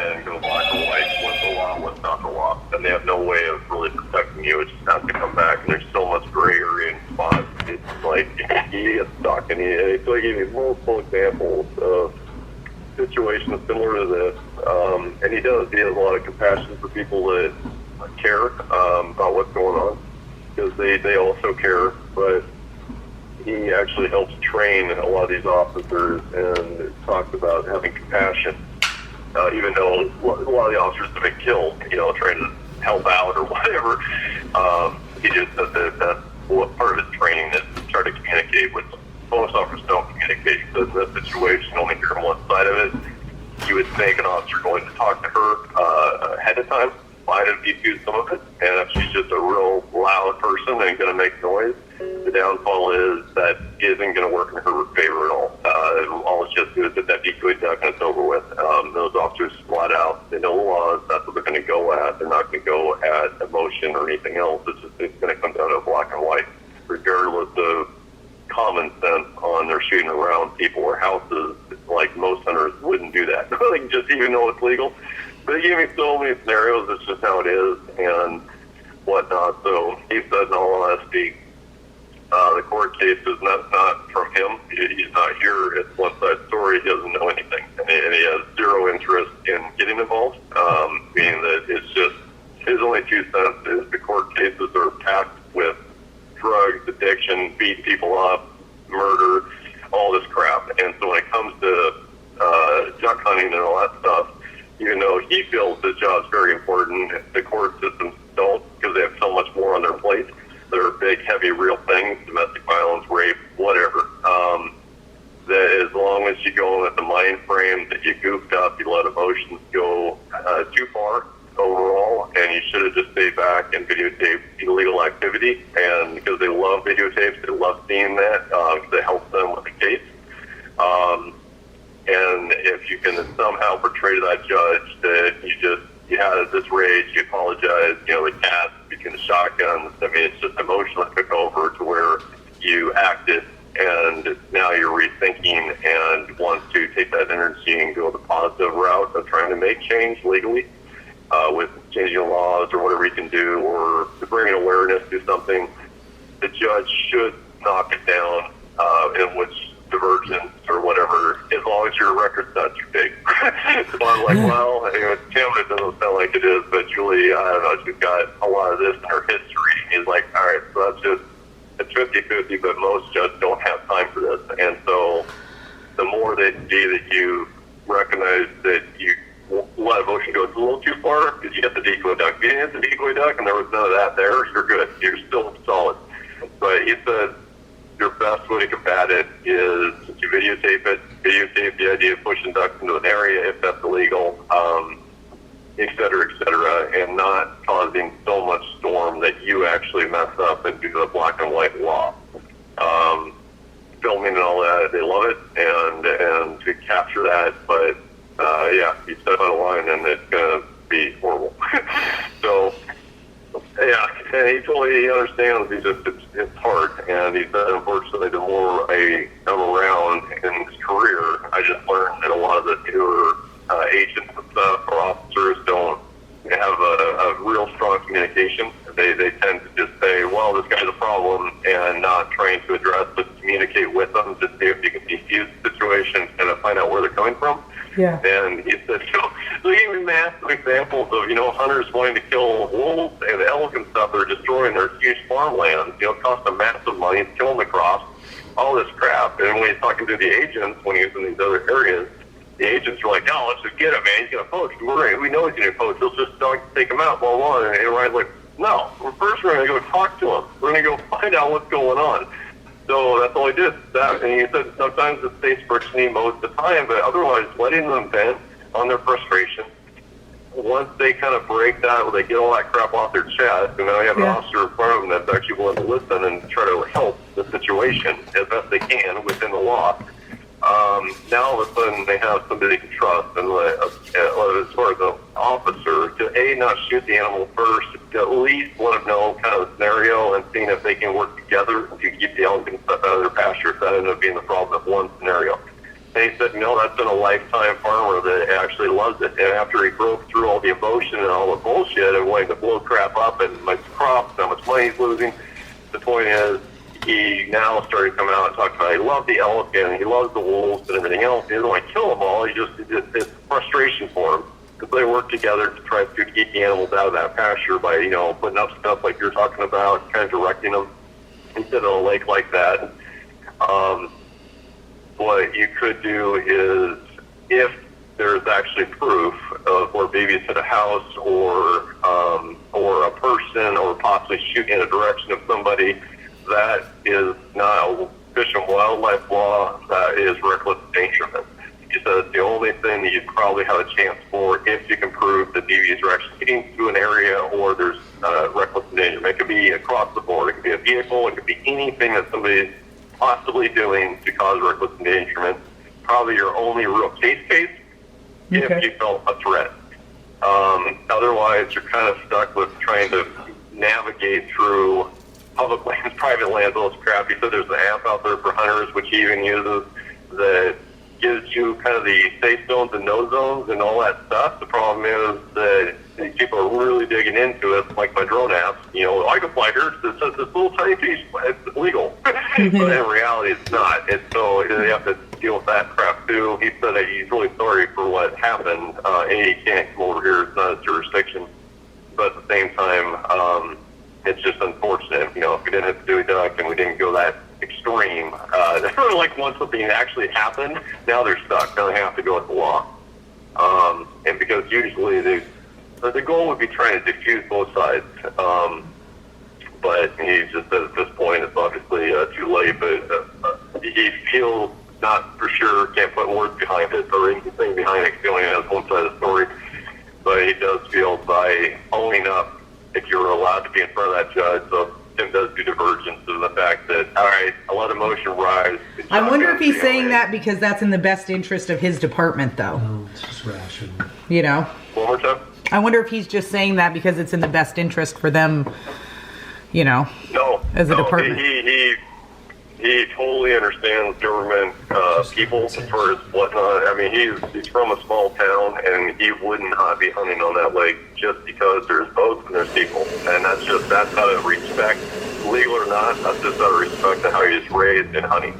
and go black or white, what's the law, what's not the law. And they have no way of really protecting you. It just has to come back, and there's so much gray area in spots. It's like you get stuck, and it's like give you multiple examples of situations similar to this. And he has a lot of compassion for people that care about what's going on, because they also care, but he actually helps train a lot of these officers and talks about having compassion, even though a lot of the officers have been killed, trying to help out or whatever. He just said that that's what part of his training is to try to communicate with them. Most officers don't communicate, because in this situation, only hear one side of it. You would think an officer going to talk to her ahead of time might have defused some of it, and if she's just a real loud person and going to make noise, the downfall is that isn't going to work in her favor at all. All it's just is that decoy duck and it's over with. Those officers flat out, they know the laws, that's what they're going to go at. They're not going to go at emotion or anything else. It's going to come down to black and white, regardless of common sense on their shooting around people or houses. Like most hunters wouldn't do that, like just even though it's legal. But he gave me so many scenarios. It's just how it is and whatnot. So he said, in all honesty, the court cases, and that's not from him. He's not here. It's one side story. He doesn't know anything, and he has zero interest in getting involved. Meaning that it's just his only 2 cents is the court cases are packed with drugs, addiction, beat people up, murder, all this crap. And so when it comes to duck hunting and all that stuff, even though he feels his job's very important, the court systems don't, because they have so much more on their plate. They're big, heavy, real things, domestic violence, rape, whatever. That as long as you go with the mind frame that you goofed up, you let emotions go too far overall, and you should have just stayed back and videotaped illegal activity. And because they love videotapes, they love seeing that, because it helps them with the case. And if you can somehow portray to that judge that you had this rage, you apologized, the cat between the shotguns, I mean, it's just emotion that took over to where you acted, and now you're rethinking and want to take that energy and go the positive route of trying to make change legally, with changing laws or whatever you can do, or to bring awareness to something. The judge should knock it down, in which divergence or whatever, as long as your record's not too big. So I'm like, well, Tim, it doesn't sound like it is, but Julie, I don't know, she's got a lot of this in her history. He's like, all right, so that's just, it's 50-50, but most judges don't have time for this. And so the more they see that you recognize that you let emotion go a little too far, because you get the decoy duck. If you didn't hit the decoy duck and there was none of that there, you're good. You're still solid. But he said, your best way to combat it is to videotape it, videotape the idea of pushing ducks into an area if that's illegal, et cetera, and not causing so much storm that you actually mess up and do the black and white law. Filming and all that, they love it, and to capture that, but you step out of line and it's going to be horrible. So, yeah, and he totally understands. It's hard, and he said, unfortunately, the more I come around in his career, I just learned that a lot of the newer agents and stuff or officers don't have a real strong communication. They tend to just say, well, this guy's a problem, and not trying to address it, communicate with them to see if you can defuse the situation and find out where they're coming from. Yeah. And he said, so he gave me massive examples of, hunters wanting to kill wolves and elk and stuff that are destroying their huge farmlands. It costs them massive money to kill them the crops, all this crap. And when he's talking to the agents, when he was in these other areas, the agents are like, no, let's just get him, man. He's going to poach. We know he's going to poach. Let's just take him out, blah, blah. And Ryan's like, no, first we're going to go talk to him. We're going to go find out what's going on. So that's all he did. And he said sometimes it stays frictiony most of the time, but otherwise letting them vent on their frustration. Once they kind of break that, or they get all that crap off their chest, and now you have an officer in front of them that's actually willing to listen and try to help the situation as best they can within the law. Now all of a sudden they have somebody they can trust, and as far as the officer, to not shoot the animal first, to at least let them know kind of the scenario and seeing if they can work together to keep the elk and stuff out of their pasture. If that ended up being the problem of one scenario. And he said, no, that's been a lifetime farmer that actually loves it. And after he broke through all the emotion and all the bullshit and wanting to blow crap up and my crops, how much money he's losing, the point is, he now started coming out and talking about he loved the elephant, he loves the wolves and everything else. He doesn't want to kill them all. It's frustration for him because they work together to try to keep the animals out of that pasture by, putting up stuff like you're talking about, kind of directing them instead of a lake like that. What you could do is, if there's actually proof of where babies hit a house or a person or possibly shooting in a direction of somebody, that is not a fish and wildlife law, that is reckless endangerment. He said the only thing that you'd probably have a chance for if you can prove that babies are actually getting to an area or there's reckless endangerment. It could be across the board. It could be a vehicle. It could be anything that somebody's possibly doing to cause reckless endangerment. Probably your only real case if you felt a threat. Otherwise, you're kind of stuck with trying to navigate through public lands, private lands, all this crap. He said there's an app out there for hunters, which he even uses, that gives you kind of the safe zones and no zones and all that stuff. The problem is that people are really digging into it, like my drone apps. I can fly here. It says this little tiny piece, it's illegal. But in reality, it's not. And so they have to deal with that crap too. He said that he's really sorry for what happened. He can't come over here. It's not his jurisdiction. But at the same time, it's just unfortunate. If we didn't have to dUCK and we didn't go that extreme, like once something actually happened, now they're stuck. Now they have to go with the law. And because usually the goal would be trying to diffuse both sides. But he just said at this point it's obviously too late. But he feels not for sure, can't put words behind it or anything behind it. He only has one side of the story. But he does feel by owning up, if you're allowed to be in front of that judge, so Tim does do divergence to the fact that, all right, I let emotion rise. I wonder if he's saying that because that's in the best interest of his department, though. No, it's just rational. One more time? I wonder if he's just saying that because it's in the best interest for them, as a department. He totally understands government people as far as whatnot. I mean, he's from a small town, and he would not be hunting on that lake just because there's boats and there's people. And that's out of respect, legal or not, that's just out of respect to how he was raised in hunting.